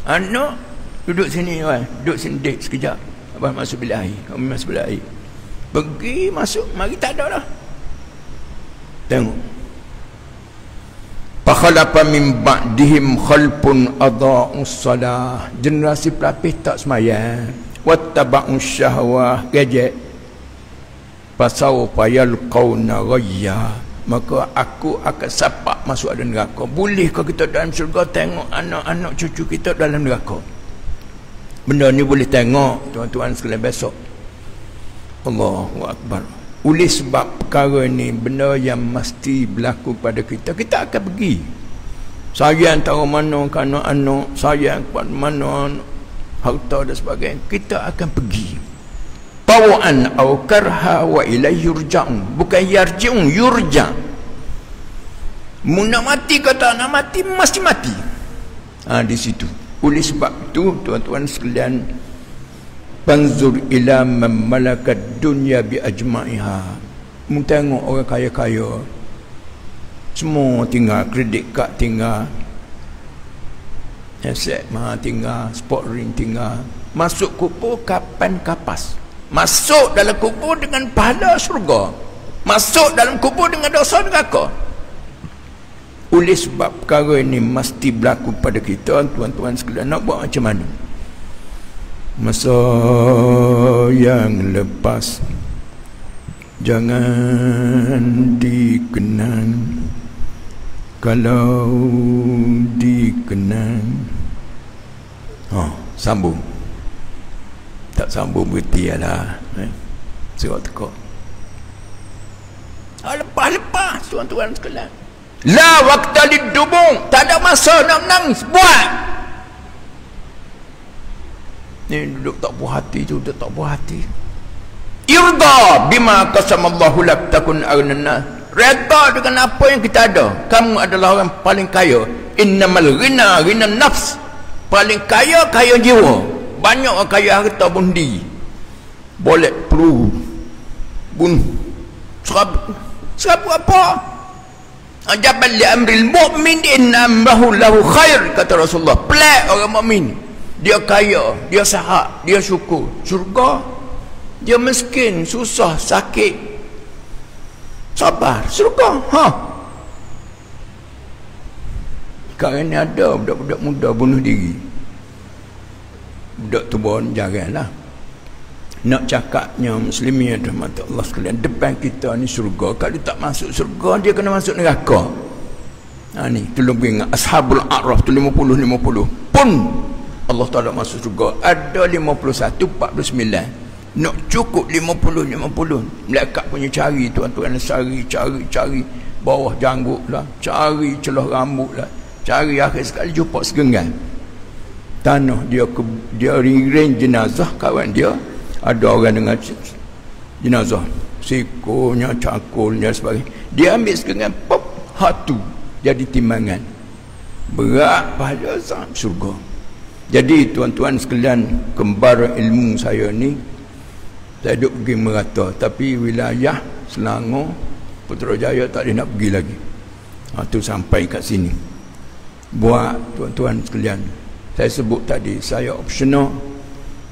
Anak duduk sini kan, duduk sini dek sekejap. Abah masuk bilik air, kami masuk bilik air. Pergi masuk, mari tak ada dah. Tengok. Fakhalafa min ba'dihim khalpun adha'us salah. Generasi pelapis tak semayang, wattaba'us syahwah, gadget. Fasawfa yalqawna ghayya. Maka aku akan sapak masuk dalam neraka. Bolehkah kita dalam syurga tengok anak-anak cucu kita dalam neraka? Benda ni boleh tengok, tuan-tuan sekalian, besok. Allahu Akbar. Oleh sebab perkara ni benda yang mesti berlaku pada kita, kita akan pergi. Sayang tahu mana ke anak-anak, sayang kepada mana harta dan sebagainya, kita akan pergi. Tawa'an aw karha wa ilaihi yurja'un. Bukan yarji'un, yurja'. Mu nak mati kata nak mati, mesti mati. Di situ. Oleh sebab itu, tuan-tuan sekalian, panzur ila man malakat dunya bi ajma'iha. Mu tengok orang kaya-kaya, semua tinggal kredit kad, tinggal aset mah, tinggal sport ring, tinggal. Masuk kubur kapan kapas. Masuk dalam kubur dengan pahala surga. masuk dalam kubur dengan dosa neraka. Oleh sebab perkara ini mesti berlaku pada kita, tuan-tuan sekalian. Nak buat macam mana? Masa yang lepas jangan dikenang, kalau dikenang sambung. Tak sambung berhenti lah. Surat tekak. Lepas-lepas tuan-tuan sekalian. La waqta lidubung, tak ada masa nak menangis, buat. Ni duduk tak puas hati tu, duduk tak puas hati. Irda bima qasamallahu lak takun aghnana. Reda dengan apa yang kita ada. Kamu adalah orang paling kaya. Innamal ghina ghinan nafs. Paling kaya jiwa. Banyak orang kaya harta bundi. Boleh peluru bunuh. Serab apa? Ajabal li amril mu'min inna amrahu lahu khair, kata Rasulullah. Pelik orang mukmin. Dia kaya, dia sihat, dia syukur. Syurga. Dia miskin, susah, sakit, sabar. Syurga. Sekarang ni ada budak-budak muda bunuh diri. Budak tu pun janganlah. Nak cakapnya muslimin dan mata Allah sekalian, depan kita ni syurga. Kalau tak masuk syurga, dia kena masuk neraka. Ni tolong ingat Ashabul A'raf tu 50 pun Allah Ta'ala masuk syurga. Ada 51 49. Nak cukup 50 malaikat punya cari, tuan-tuan, cari bawah janggut lah, cari celah rambut lah, cari akhir sekali jumpa segenggam tanah. Dia ring jenazah kawan dia. Ada orang dengan jenazah, sikonya, cakulnya, sebagainya. Dia ambil segenggam, pop, hatu jadi timbangan. Berat pada surga. Jadi tuan-tuan sekalian, kembar ilmu saya ni, saya duduk pergi merata. Tapi wilayah Selangor, Putrajaya tak boleh nak pergi lagi. Tu sampai kat sini. Buat tuan-tuan sekalian, saya sebut tadi, saya opsional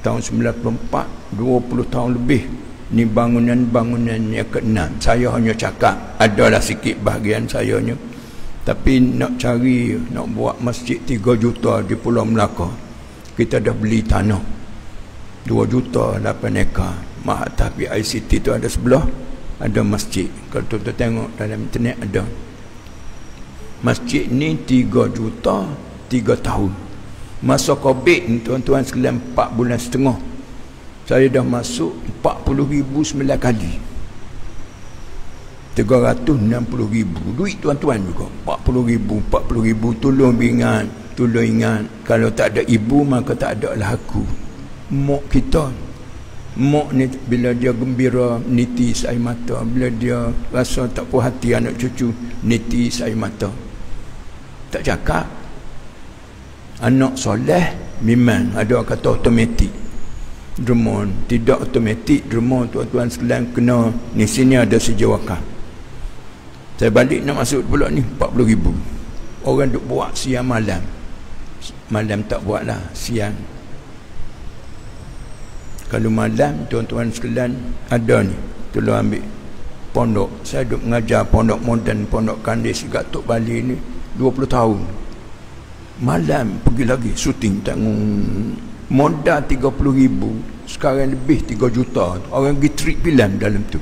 tahun 94, 20 tahun lebih. Ni bangunan-bangunan yang ke-6. Saya hanya cakap, adalah sikit bahagian sayanya. Tapi nak cari, nak buat masjid 3 juta di Pulau Melaka, kita dah beli tanah 2 juta 8 ekar. Mahathir ICT tu ada sebelah, ada masjid. Kalau tuan-tuan tengok dalam internet ada. Masjid ni 3 juta 3 tahun. Masa COVID ni tuan-tuan sekalian 4 bulan setengah, saya dah masuk 40,000 9 kali. 360,000 duit tuan-tuan juga. 40,000 tolong ingat, kalau tak ada ibu maka tak ada lah aku. Mak kita, mak ni bila dia gembira nitis air mata, bila dia rasa tak puas hati anak cucu nitis air mata. Tak cakap. Anak soleh memang ada orang kata automatik derma, tidak automatik derma tuan-tuan sekalian, kena ni sini ada sejawakah. Saya balik nak masuk pula ni 40,000. Orang duk buat siang malam tak buat lah, siang. Kalau malam tuan-tuan sekalian ada ni, tolong ambil pondok. Saya duk mengajar pondok moden, pondok Kandis Gatok Bali ni 20 tahun. Malam pergi lagi syuting, tengok modal 30,000, sekarang lebih 3 juta. Orang pergi trip filem dalam tu.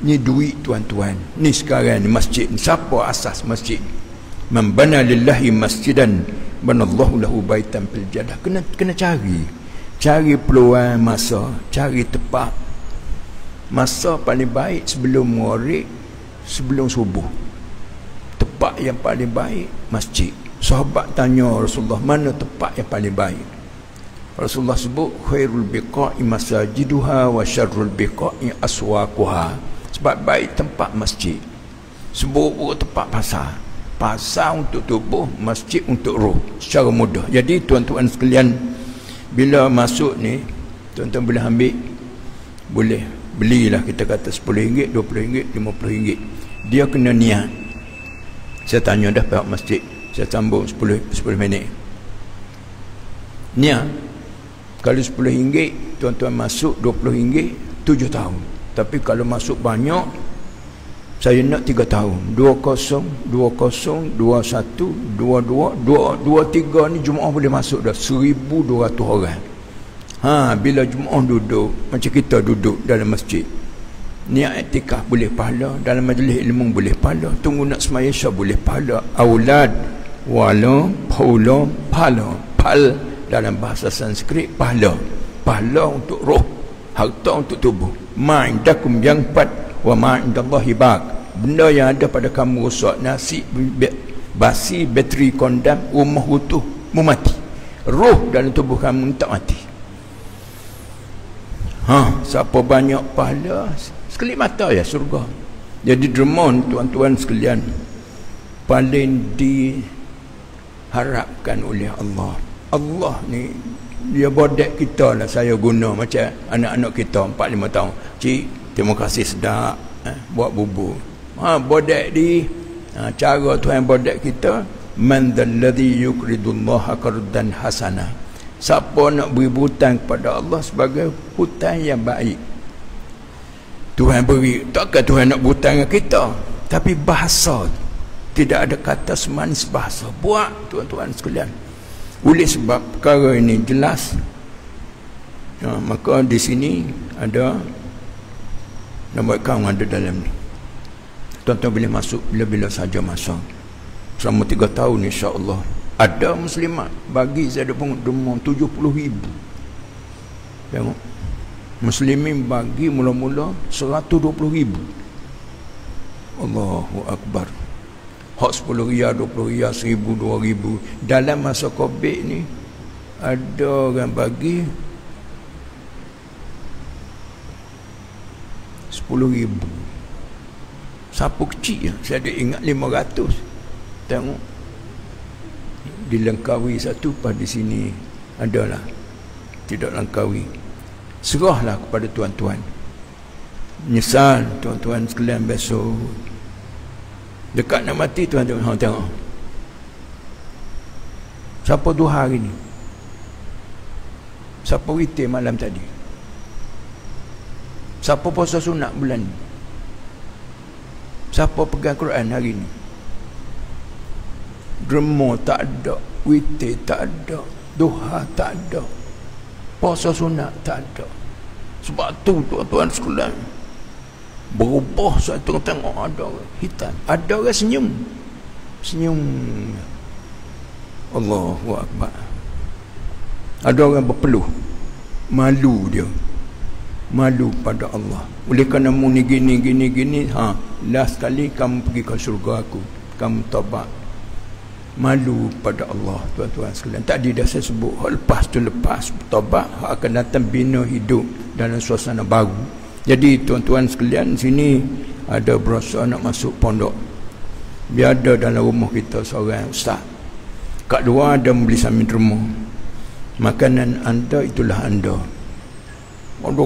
Ni duit tuan-tuan. Ni sekarang ni masjid ni, siapa asas masjid? Man bana lillahi masjidan banallahu lahu baitan fil jannah. Kena cari peluang masa, cari tepat. Masa paling baik sebelum maghrib, sebelum subuh. Tepat yang paling baik masjid. Sahabat tanya Rasulullah, mana tempat yang paling baik? Rasulullah sebut, khairul biqa'i masajiduha wa syarrul biqa'i aswaquha. Sebab baik tempat masjid. Sebut tempat pasar. Pasar untuk tubuh, masjid untuk roh, secara mudah. Jadi tuan-tuan sekalian, bila masuk ni, tuan-tuan boleh ambil, boleh belilah, kita kata RM10, RM20, RM50. Dia kena niat. Saya tanya dah pihak masjid, saya sambung 10 minit. Niat. Kalau RM10 tuan-tuan masuk RM20 7 tahun. Tapi kalau masuk banyak Saya nak 3 tahun. 20, 20, 21, 22, 23 ni Jumaat boleh masuk dah 1,200 orang. Bila Jumaat duduk macam kita duduk dalam masjid, niat iktikaf boleh pahala, dalam majlis ilmu boleh pahala, tunggu nak semaya Isya boleh pahala, aulad wala paula pahala, pal dalam bahasa Sanskrit pahala, pahala untuk roh, harta untuk tubuh. Ma indakum yang 4 wa ma indallahi baq. Benda yang ada pada kamu rosak, nasi basi, bateri kondam, rumah utuh mu mati, roh dalam tubuh kamu tak mati. Siapa banyak pahala sekelip mata ya surga. Jadi dermon tuan-tuan sekalian, paling diharapkan oleh Allah. Allah ni dia bodek kita lah. Saya guna macam anak-anak kita 4-5 tahun. Cik, terima kasih sedap buat bubur. Bodek di cara Tuhan bodek kita, man dalladhi yuqridullaha qardan hasanah. Siapa nak beri hutang kepada Allah sebagai hutang yang baik, Tuhan beri. Takkan Tuhan nak berhutang dengan kita, tapi bahasa tidak ada kata semanis bahasa. Buat tuan-tuan sekalian. Oleh sebab perkara ini jelas, maka di sini ada nombor akaun ada dalam ni. Tuan-tuan boleh masuk bila-bila saja masa. Selama 3 tahun insya-Allah. Ada muslimat bagi saya ada pun derma 70,000. Tengok. Muslimin bagi mula-mula 120,000. Allahu Akbar. Hak 10 riyal, 20 riyal, 1,000, 2,000. Dalam masa Covid ni ada orang bagi 10,000. Sapu kecil, saya ada ingat 500. Tengok, dilengkawi satu pada sini adalah tidak lengkawi. Serahlah kepada tuan-tuan. Nyesal tuan-tuan sekalian besok dekat nak mati, tuan-tuan tengok siapa duha hari ni, siapa witir malam tadi, siapa puasa sunat bulan ni, siapa pegang Quran hari ni. Derma tak ada, witir tak ada, duha tak ada, puasa sunat tak ada. Sebab tu tuan-tuan sekalian, berubah satu tengok ada hitam, ada orang senyum. Allahu Akbar. Ada orang berpeluh, malu dia, malu pada Allah. Oleh kerana mu ni gini, last kali kamu pergi ke syurga aku, kamu taubat, malu pada Allah. Tuan-tuan sekalian, tadi dah saya sebut, lepas taubat akan datang bina hidup dalam suasana baru. Jadi tuan-tuan sekalian, sini ada berasa nak masuk pondok, biar ada dalam rumah kita seorang ustaz, kat luar ada membeli samin derma. Makanan anda itulah anda. Ada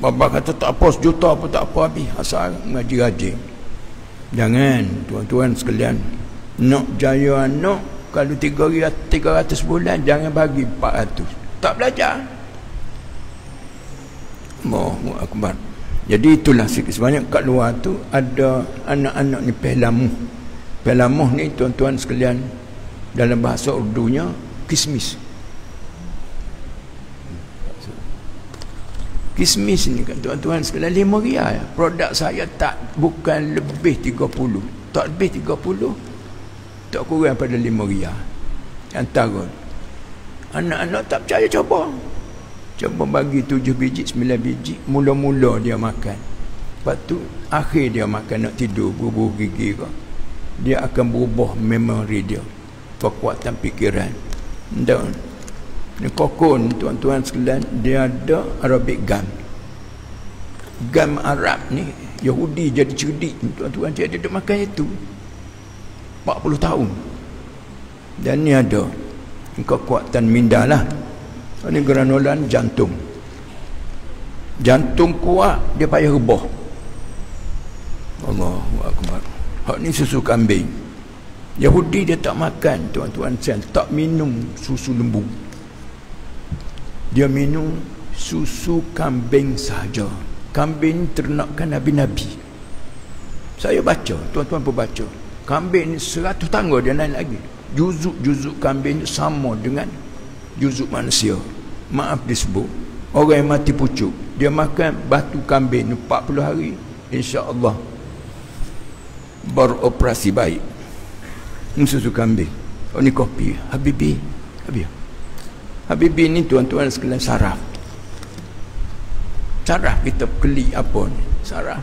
bapa kata tak apa, 1 juta apa tak apa, habis asal ngaji-ngaji. Jangan tuan-tuan sekalian, nak jaya anak kalau 300 bulan, jangan bagi 400, tak belajar. Allahu Akbar. Jadi itulah sebanyak kat luar tu ada anak-anak ni pelamuh ni tuan-tuan sekalian, dalam bahasa Urdunya kismis. Kismis ni kan tuan-tuan sekalian 5 riyal. Produk saya bukan lebih 30, tak lebih 30, tak kurang pada 5 riyal. Antara anak-anak tak percaya, coba bagi 7 biji, 9 biji. Mula-mula dia makan, lepas tu akhir dia makan nak tidur, bubuh gigi kau, dia akan berubah memori dia, kekuatan fikiran. Dan ni kokon tuan-tuan sekalian, dia ada Arabic gam Arab ni. Yahudi jadi cerdik tuan-tuan, dia ada makan itu 40 tahun. Dan ni ada kekuatan minda lah. Ini granola jantung kuat, dia payah rebah. Allahu Akbar. Hak ni susu kambing. Yahudi dia tak makan tuan-tuan, tak minum susu lembu, dia minum susu kambing sahaja. Kambing ternakan nabi-nabi. Saya baca, tuan-tuan pun baca. Kambing ni 100 tangga dia naik lagi. Juzuk-juzuk kambing ni sama dengan juzuk manusia. Maaf disebut, orang yang mati pucuk, dia makan batu kambing ni 40 hari, insya-Allah beroperasi baik. Ini susu kambing. Oh, ni kopi Habibi. Habibi ni tuan-tuan sekalian saraf. Saraf kita beli apa ni? Saraf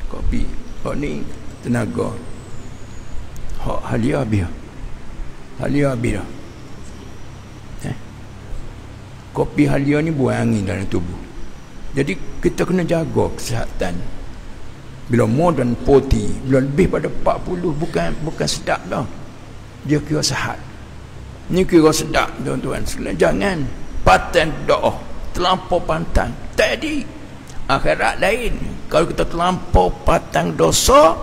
kopi. Oh, ni tenaga. Hak halia biar. Kopi halia ni buang angin dalam tubuh. Jadi kita kena jaga kesihatan. Bila more than 40, bila lebih pada 40, bukan sedap dah. Dia kira sihat. Ni kira sedap, tuan-tuan sekalian. Jangan paten doa terlampau pantang. Tadi akhirat lain. Kalau kita terlampau patang dosa,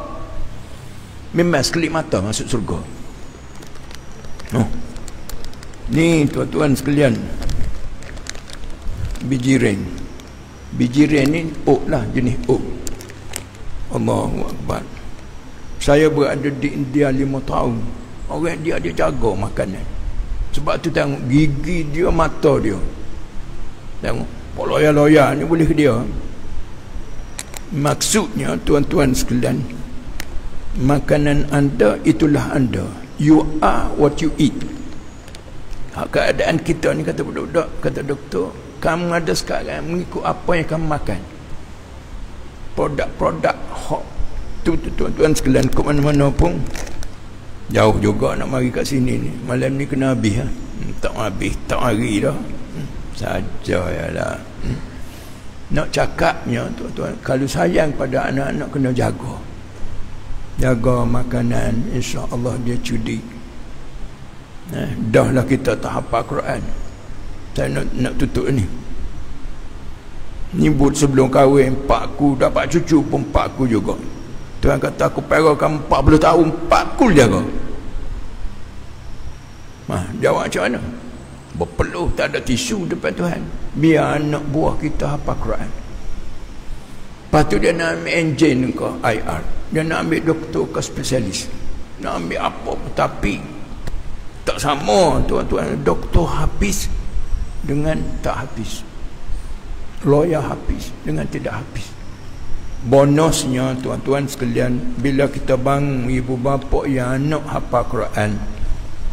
memang sekelip mata masuk surga. Ni tuan-tuan sekalian, biji ren ni oak lah, jenis oak. Allahu Akbar. Saya berada di India 5 tahun. Orang dia jaga makanan. Sebab tu tengok gigi dia, mata dia. Tengok loya-loya ni boleh ke dia. Maksudnya tuan-tuan sekalian, makanan anda itulah anda. You are what you eat. Keadaan kita ni, kata budak-budak, kata doktor, kamu ada sekarang mengikut apa yang kamu makan. Produk-produk hot tu tuan-tuan sekalian, ke mana-mana pun jauh juga nak mari kat sini ni. Malam ni kena habis ha? Tak hari dah. Saja yalah. Nak cakapnya tuan-tuan, kalau sayang pada anak-anak kena jaga makanan, insya-Allah dia cudi. Dah lah kita tak hafal Quran. Saya nak tutup ni. Nyebut sebelum kahwin, pakku dapat cucu pun pakku juga. Tuhan kata aku pera kamu 40 tahun, pakku jaga. Jawab macam mana? Berpeluh, tak ada tisu depan Tuhan. Biar anak buah kita hafal Quran. Lepas tu dia nak ambil enjin ke IR, dia nak ambil doktor ke spesialis, nak ambil apa, tapi tak sama tuan-tuan. Doktor habis dengan tak habis, lawyer habis dengan tidak habis. Bonusnya tuan-tuan sekalian, bila kita bangun ibu bapa yang anak hafal Quran,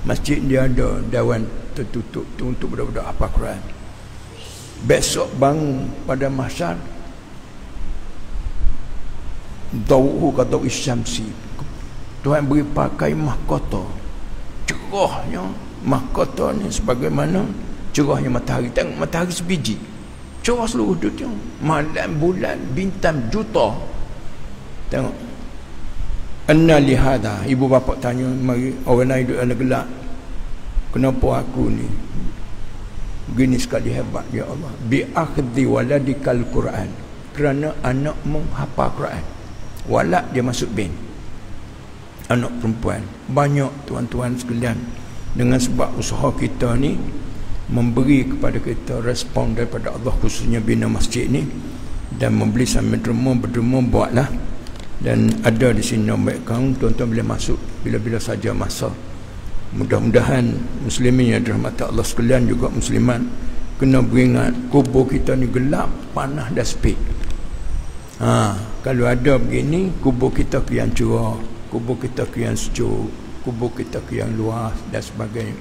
masjid dia ada dewan tertutup tu untuk budak-budak hafal Quran. Besok bangun pada mahsyar, Dawuhu kata isyamsi, Tuhan beri pakai mahkota, cerahnya mahkota ni sebagaimana cerahnya matahari. Tengok matahari sebiji, cerah seluruh dunia. Malam, bulan, bintang juta. Tengok. Anna lihada, ibu bapa tanya, mari orang lain duduk dalam gelap, kenapa aku ni begini sekali hebat ya Allah? Bi akhdhi waladikal Quran, kerana anakmu hafal Quran. Walad dia masuk bin, anak perempuan. Banyak tuan-tuan sekalian, dengan sebab usaha kita ni memberi kepada kita respon daripada Allah, khususnya bina masjid ni, dan membeli sambil derma buatlah. Dan ada di sini nombor akaun, tuan-tuan boleh masuk bila-bila saja masa. Mudah-mudahan muslimin yang dirahmati Allah sekalian, juga muslimat, kena beringat kubur kita ni gelap, panas dan sepik. Kalau ada begini, kubur kita kian cerah, kubur kita kian sejuk, kubur kita kian luas dan sebagainya.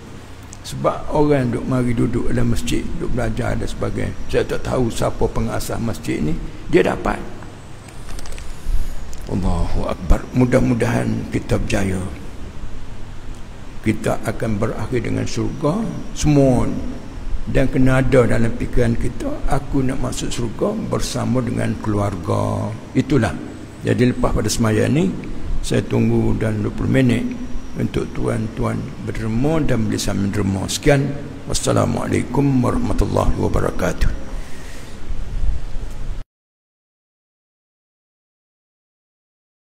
Sebab orang duk mari duduk dalam masjid, duk belajar dan sebagainya. Saya tak tahu siapa pengasas masjid ni, dia dapat. Allahu Akbar. Mudah-mudahan kita berjaya. Kita akan berakhir dengan syurga semua. Dan kena ada dalam fikiran kita, aku nak masuk syurga bersama dengan keluarga. Itulah. Jadi lepas pada sembahyang ni, saya tunggu dalam 20 minit untuk tuan-tuan berderma dan beli sambil derma. Sekian. Wassalamualaikum warahmatullahi wabarakatuh.